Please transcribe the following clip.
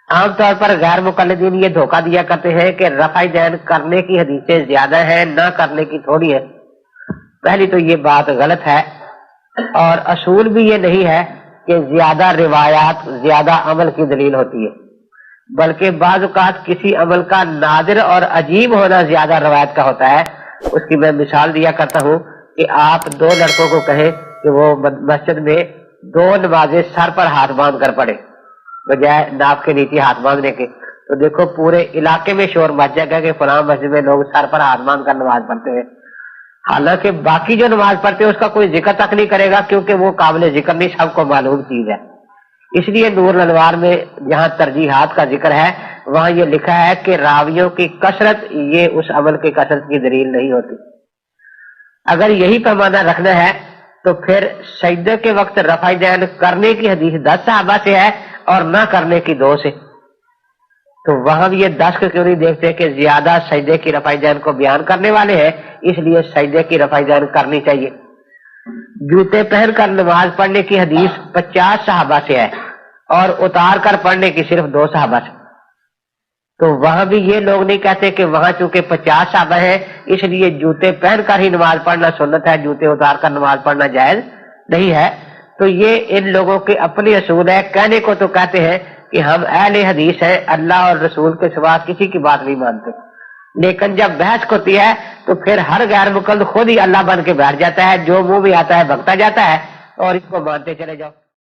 عام طور پر غیر مقلدین یہ دھوکہ دیا کرتے ہیں کہ رفع دین کرنے کی حدیثیں زیادہ ہیں، نہ کرنے کی تھوڑی ہے۔ پہلی تو یہ بات غلط ہے، اور اصول بھی یہ نہیں ہے کہ زیادہ روایات زیادہ عمل کی دلیل ہوتی ہے، بلکہ بعض اوقات کسی عمل کا نادر اور عجیب ہونا زیادہ روایت کا ہوتا ہے۔ اس کی میں مثال دیا کرتا ہوں کہ آپ دو لڑکوں کو کہیں کہ وہ مسجد میں 2 نمازیں سر پر ہاتھ باندھ کر پڑھے بجائے ناف کے نیچے ہاتھ باندھنے کے، تو دیکھو پورے علاقے میں شور مچ جائے گا کہ فلاں مسجد میں لوگ سر پر ہاتھ باندھ کر نماز پڑھتے ہیں، حالانکہ باقی جو نماز پڑھتے ہیں اس کا کوئی ذکر تک نہیں کرے گا، کیونکہ وہ قابل ذکر نہیں، سب کو معلوم چیز ہے۔ اس لیے نور الانوار میں جہاں ترجیحات کا ذکر ہے وہاں یہ لکھا ہے کہ راویوں کی کثرت یہ اس عمل کی کثرت کی دلیل نہیں ہوتی۔ اگر یہی پیمانہ رکھنا ہے تو پھر سجدے کے وقت رفع دین کرنے کی حدیث 10 صحابہ سے ہے اور نہ کرنے کی 2 سے، تو وہاں بھی یہ 10 کو کیوں نہیں دیکھتے کہ زیادہ سجدے کی رفع دین کو بیان کرنے والے ہیں، اس لیے سجدے کی رفع دین کرنی چاہیے۔ جوتے پہن کر نماز پڑھنے کی حدیث 50 صحابہ سے ہے اور اتار کر پڑھنے کی صرف 2 صحابہ سے، تو وہاں بھی یہ لوگ نہیں کہتے کہ وہاں چونکہ 50 صحابہ ہیں اس لیے جوتے پہن کر ہی نماز پڑھنا سنت ہے، جوتے اتار کر نماز پڑھنا جائز نہیں ہے۔ تو یہ ان لوگوں کے اپنی اصول ہے، کہنے کو تو کہتے ہیں کہ ہم اہل حدیث ہیں، اللہ اور رسول کے سوا کسی کی بات نہیں مانتے، لیکن جب بحث ہوتی ہے تو پھر ہر غیر مقلد خود ہی اللہ بن کے بیٹھ جاتا ہے، جو منہ بھی آتا ہے بھگتا جاتا ہے اور اس کو مانتے چلے جاؤ۔